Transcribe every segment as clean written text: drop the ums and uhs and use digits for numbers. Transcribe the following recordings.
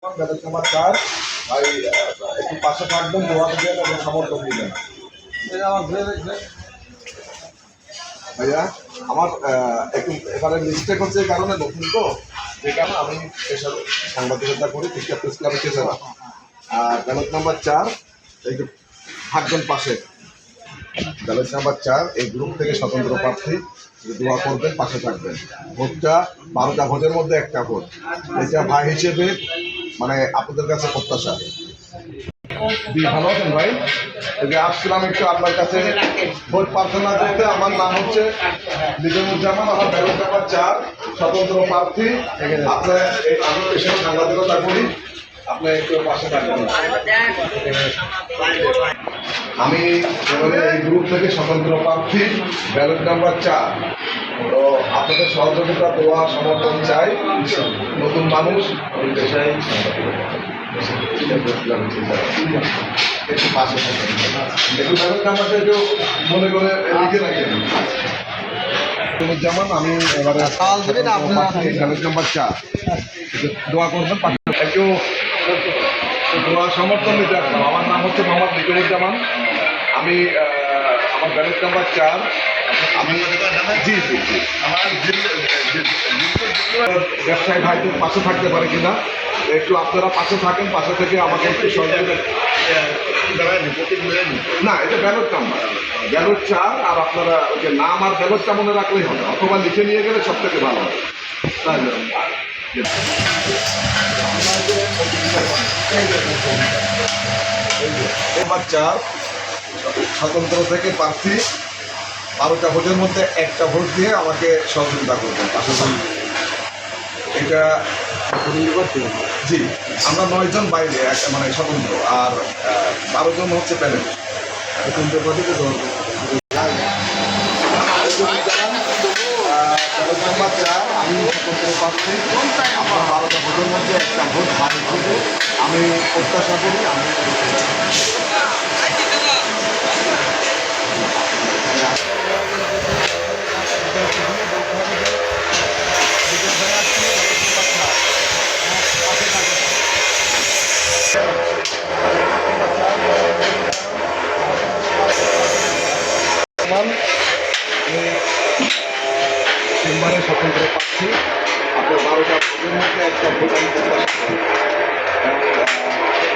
Ballot number 4 ভাই একটু পাশে থাকবেন, দোয়া দিবেন এবং সমর্থন দিবেন। ভাইয়া আমার একটু এবারে মিস্টেক হচ্ছে এই কারণে নতুন তো, যে কারণে আমি এসব সাংবাদিকতা করি টিকা প্রেস ক্লাবে চেষেরা। আর ব্যালট নাম্বার 4 এই যে থাকবেন পাশে, ব্যালট নাম্বার 4 এই গ্রুপ থেকে স্বতন্ত্র প্রার্থী, দোয়া করবেন, পাশে থাকবেন। ভোটটা 12টা ভোটের মধ্যে একটা ভোট, এটা ভাই হিসেবে মানে আপনাদের কাছে প্রত্যাশা। ভালো আছেন ভাই? এই যে আসছিলাম একটু আপনার কাছে ভোট প্রার্থনা করতে। আমার নাম হচ্ছে নিজামুজ্জামান, আমার ব্যালট নাম্বার 4, স্বতন্ত্র প্রার্থী। আপনার আমি পেশায় সাংবাদিকতা করি, আপনি একটু পাশে থাকবেন। আমি এবারে এই গ্রুপ থেকে স্বতন্ত্র প্রার্থী, ব্যালট নাম্বার 4। তো আপনাদের সহযোগিতা, দোয়া, সমর্থন চাই। নতুন মানুষ, আমি পেশায় একটু পাশে থাকেন, একটু ব্যালট নাম্বারটা একটু মনে করে লিখে রাখেন। যেমন আমি এবারে ব্যালট নাম্বার 4, দোয়া করবেন, একটু দোয়া সমর্থন দিতে আসলাম। আমার নাম হচ্ছে মোহাম্মদ নিজামুজ্জামান, আমি আমার ব্যালট নাম্বার 4। আমি জি জি জি আমার ব্যবসায়ী ভাইদের পাশে থাকতে পারে কিনা একটু আপনারা পাশে থাকেন, পাশে থেকে আমাকে একটু সহযোগিতা। না, এটা ব্যালট নাম্বার, ব্যালট 4। আর আপনারা ওই যে নাম আর ব্যালটটা মনে রাখলেই হবে, অথবা লিখে নিয়ে গেলে সব থেকে ভালো হবে। নাম্বার 4 স্বতন্ত্র থেকে প্রার্থী, 12টা ভোটের মধ্যে একটা ভোট দিয়ে আমাকে সহযোগিতা করবেন, পাশে থাকবেন। এটা জি, আমরা 9 জন বাইরে মানে স্বতন্ত্র, আর 12 জন হচ্ছে প্যানেল। স্বতন্ত্র প্রার্থীকে নাম্বার 4, আমি স্বতন্ত্র প্রার্থী। আমার 12টা ভোটের মধ্যে একটা ভোট ভাগ হিসেবে আমি প্রত্যাশা করি। আমি চেম্বারে স্বতন্ত্র প্রার্থী, আপনার 12টা ভোটের মধ্যে একটা ভোট আমি প্রত্যাশা করি,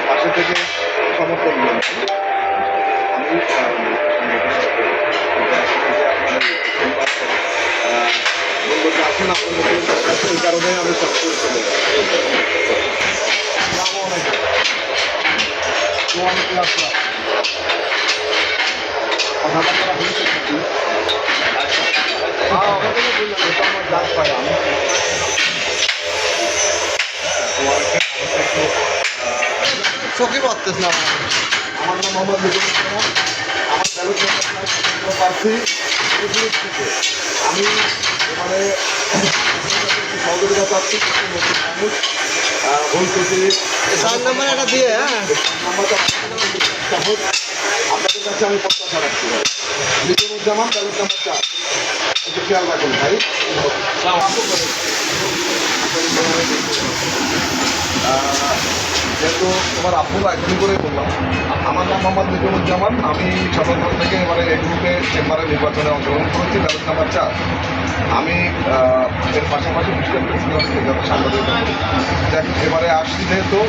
পাশে থেকে সমর্থন দেবেন। আমি বলবো যে আসেন আপনাদের, এই কারণে আমি সব করে চলে যাই। কথাবার্তা হয়েছে কিন্তু জাজ পাই আমি চোখে পারতেছ না। আমার নাম মোহাম্মদ নিজামুজ্জামান, আমার ব্যালট প্রার্থী। আমি মানে সহযোগিতা চাচ্ছি, নতুন মানুষ বলতেছি 4 নাম্বার একটা দিয়ে, নাম্বারটা আপনাদের কাছে আমি প্রত্যাশা রাখছি। নিজামুজ্জামান, ব্যালট নাম্বার 4, একটু খেয়াল রাখুন ভাই। যেহেতু তোমার আব্বুরা এখনই করে বললাম, আমার নাম মোহাম্মদ নিজামুজ্জামান, আমি স্বতন্ত্র থেকে এবারে এই গ্রুপে চেম্বারে নির্বাচনে অংশগ্রহণ করেছি, ব্যালট নাম্বার 4। আমি এর পাশাপাশি সাংবাদিকতা এবারে আসছি। যেহেতু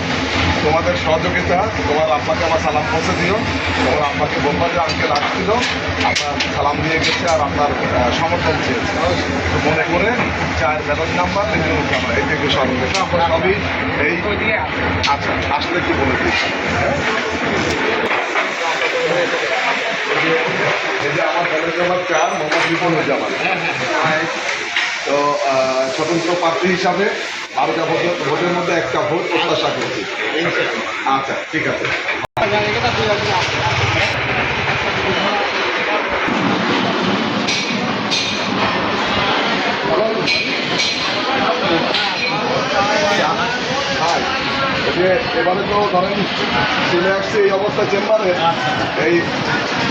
তোমাদের সহযোগিতা, তোমার আব্বাকে আমার সালাম পৌঁছে দিও, তোমার আব্বাকে বলবা যে আজকে আসছিল, আপনার সালাম দিয়ে গেছে আর আপনার সমর্থন চেয়েছে, মনে করে 4 ব্যালট নাম্বার নিজামুজ্জামান, এই থেকে সহযোগিতা আমরা সবই এই। আচ্ছা, আসলে কি বলে দিই, এই যে আমার ব্যালট নাম্বার 4 মোহাম্মদ নিজামুজ্জামান, তো স্বতন্ত্র প্রার্থী হিসাবে 12টা ভোটের মধ্যে একটা ভোট প্রত্যাশা করছি। আচ্ছা, ঠিক আছে। যে এবারে তো ধরেন চলে আসছে এই অবস্থা চেম্বারে, এই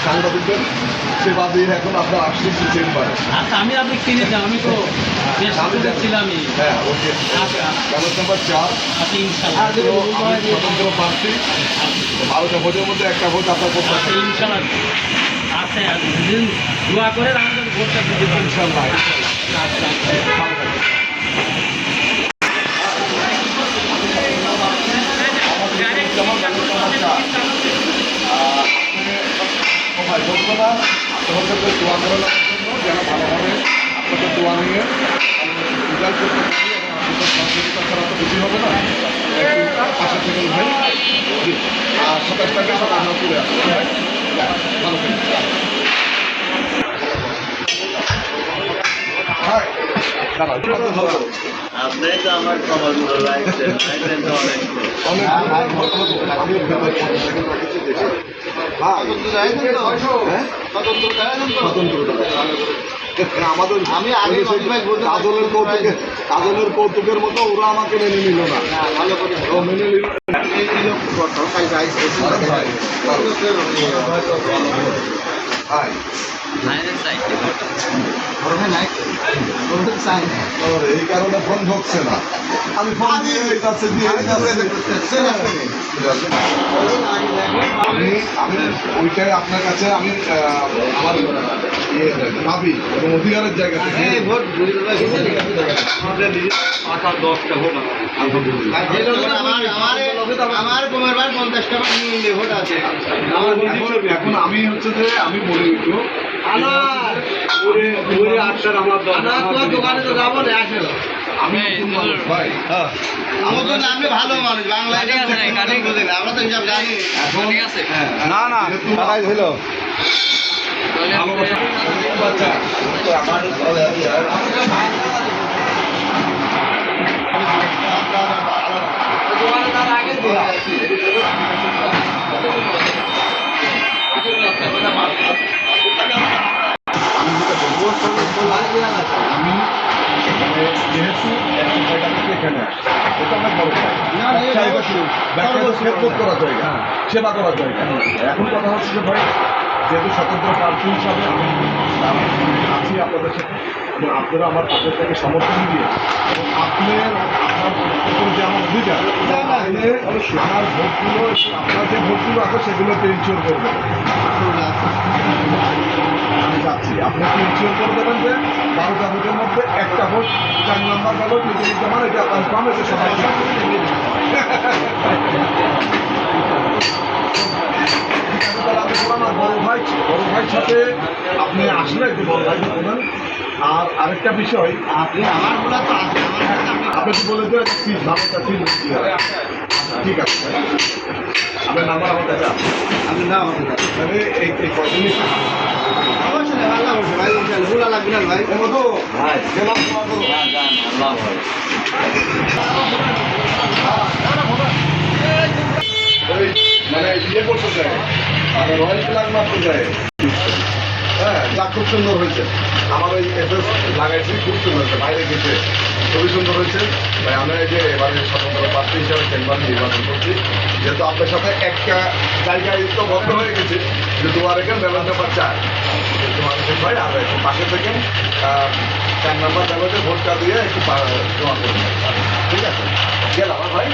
সাংবাদিকদের সেবা দিয়ে এখন আপনার আসতেছি চেম্বারে। আচ্ছা, আমি আপনি চিনেছেন, আমি তো বেশ ছিলামই। হ্যাঁ, ওকে। ব্যালট নাম্বার 4, আচ্ছা, ইনশাল্লাহ। আমি স্বতন্ত্র প্রার্থী। 12টা ভোটের মধ্যে একটা ভোট আপনার করতে আচ্ছা, ইনশাল্লাহ। আচ্ছা, দিন দোয়া করে আমাদের ভোটটা দিতে পারেন। ইনশাল্লাহ। আচ্ছা, আপনাদের দোয়া করানোর জন্য যেন ভালোভাবে আপনাদের দোয়া নিয়ে রেজাল্ট করতে পারি এবং আপনাদের সহযোগিতা ছাড়া তো বেশি হবে না। পাশে থাকেন ভাই। জি, আর 27 টাকা সব আমরা করে আসবো ভাই। ভালো থাকেন। হ্যাঁ, দাঁড়ান, ভালো। আপনি তো আমার খবরগুলো রাখছেন, তো অনেক আমাদের আমি কাজলের কৌতুকের মতো ওরা আমাকে মেনে নিল না, ভালো করে ও মেনে নিল। এই কারণে ফোন ঢুকছে না। আমি ফোন দিয়ে আমি ওইটাই আপনার কাছে আমি আমার দাবি এবং অধিকারের জায়গা থেকে এখন আমি হচ্ছে যে আমি বলি একটু আমি ভাই আপনি ভালো মানুষ, বাংলায় আমরা তো হিসাব জানি। না না দাদাই হইল বাচ্চা আমি যেহেতু এখানে এটা অনেক বড় খেদমত করা জায়গা, সেবা করা জায়গা। এখন কথা হচ্ছে যে ভাই যেহেতু স্বতন্ত্র প্রার্থী হিসাবে আমি আছি আপনাদের সাথে এবং আপনারা আমার পাশের থেকে সমর্থন দিয়ে এবং আপনার যে আমার অধিকার আমার ভোটগুলো আপনার যে ভোটগুলো আছে সেগুলোতে ইনশিওর করবেন। আমি চাচ্ছি আপনি কি ইনশিওর করে দেবেন যে 12টা ভোটের মধ্যে একটা ভোট 4 নম্বর ব্যালট নিজে জমা, এটা কনফার্ম হয়েছে সবাই। আমার বড় ভাই সাথে আপনি আসলে একটু বড় ভাই বলবেন। আর আরেকটা বিষয় আপনি আমার বলা তো আছে, আপনি তো বলে দেন প্লিজ ভালো কাছে ঠিক আছে আপনার নাম্বার আমার কাছে আছে। আপনি না আমাকে তাহলে এই কদিনই অবশ্যই আল্লাহ বলছে ভাই, ভুলা লাগবে না ভাই। মতো ভাই গেলাম ওই মানে ইয়ে করতে চাই, মানে রয়্যাল ফ্ল্যাগ মারতে চাই। হ্যাঁ, যা খুব সুন্দর হয়েছে। আমার ওই এসএস লাগাইছি, খুব সুন্দর হয়েছে, বাইরে গেছে খুবই সুন্দর হয়েছে। ভাই আমরা এই যে এবারে স্বতন্ত্র প্রার্থী হিসাবে চেম্বার নির্বাচন করছি, যেহেতু আপনার সাথে একটা জায়গায় তো বন্ধ হয়ে গেছে যে দুয়ার এখানে ব্যালট নাম্বার 4 মানুষের ভাই আর একটু পাশে থেকে 4 নম্বর ব্যালটে ভোটটা দিয়ে একটু জমা করবেন। ঠিক আছে, গেলাম ভাই।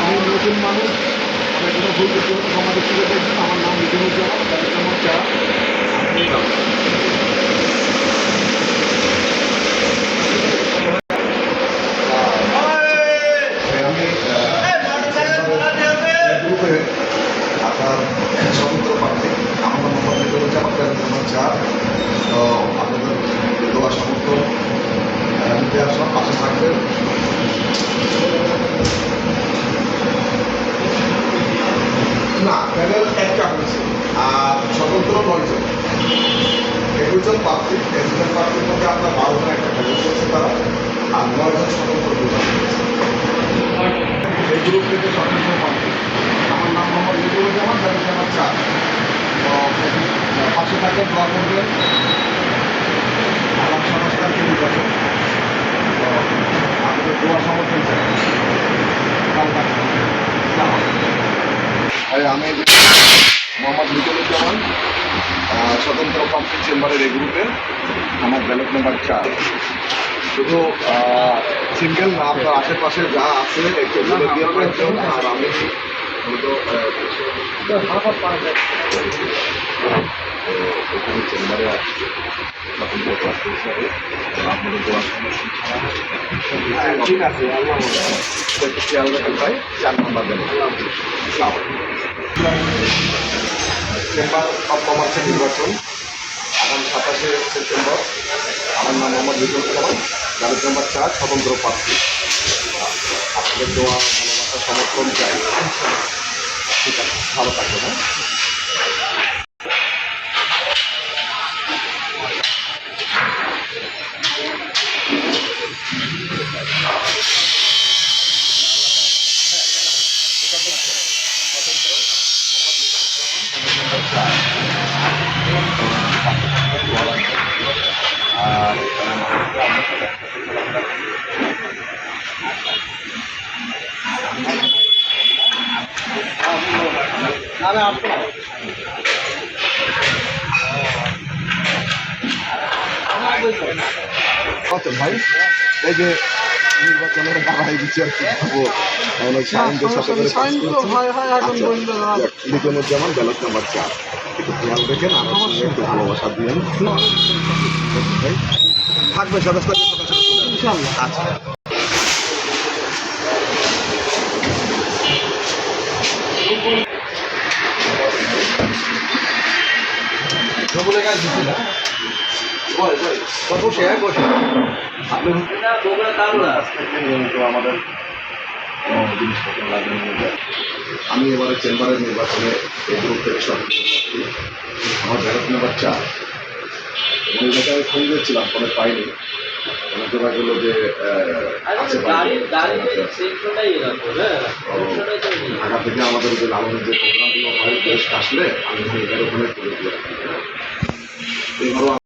আমি নতুন মানুষ, কোনো ভুল করতে হলে সমাজের থেকে দেখবেন। আমার নাম বিজয়ুজ্জামান, ব্যালট নাম্বার 4। আমি গ্রুপে আপনার স্বতন্ত্র প্রার্থী আমার নাম মোহাম্মদ বিজয়ুজ্জামান, ব্যালট নাম্বার 4। তো আপনাদের দোয়া সমর্থন নিতে আসলাম, পাশে থাকবেন। না, প্যানেল একটা হয়েছে আর স্বতন্ত্র 9 জন, 21 জন প্রার্থী। 21 জন প্রার্থীর মধ্যে আমরা 12 স্বতন্ত্র বিভাগ। এই গ্রুপ থেকে স্বতন্ত্র প্রার্থী। আমার নাম মোহাম্মদ মিজানুজ্জামান, ব্যালট নাম্বার 4। তো পাশে থাকলে দোয়া করবেন। আগামী 27 তারিখে নির্বাচন। তো আমাদের দোয়া সমর্থন চাই। আমি মোহাম্মদ মিজানুজ্জামান, স্বতন্ত্র প্রার্থী চেম্বারের এই গ্রুপে। আমার ব্যালট নাম্বার 4। শুধু সিঙ্গেল না, আপনার আশেপাশে যা আছে একটু বলে দিয়ে পারছেন। আর আমি মূলত এখানে চেম্বারে আসছি স্বতন্ত্র প্রার্থী হিসাবে। আপনাদের দোয়া সমর্থন ছাড়া ঠিক আছে, আল্লাহ একটু খেয়াল রাখেন ভাই। 4 নম্বর দেন চেম্বার অফ কমার্সের নির্বাচন আগামী 27শে সেপ্টেম্বর। আমার নাম মোহাম্মদ মিজানুজ্জামান, ব্যালট নাম্বার 4, স্বতন্ত্র প্রার্থী। আপনাদের দোয়া ভালোবাসা সমর্থন চাই। ঠিক আছে, ভালো থাকবেন। হ্যাঁ, কত ভাই এই যে নির্বাচনের দাঁড়াই দিচ্ছে আর কি খাবো। সাইনদের সাথে করে পাস করেছি। Mizanuzzaman, ballot number 4। একটু খেয়াল রেখেন, আমার সঙ্গে একটু ভালোবাসা দিলেন ভাই। থাকবে 27 তারিখে সকাল সকাল চলে আসবেন। আচ্ছা। বলে কাজ দিচ্ছি না বসে আপনি আমাদের জিনিসপত্র লাগবে। আমি এবারে চেম্বারের নির্বাচনে এই গ্রুপ থেকে সরকারি আমার ব্যালট নাম্বার 4। এবং এই জায়গায় ফোন দিয়েছিলাম, ফোনে পাইনি। যোগা গেলো যে ঢাকা থেকে আমাদের যে লালনের যে প্রোগ্রামগুলো হয়, আসলে আমি ওখানে তুলে দিয়ে এবারও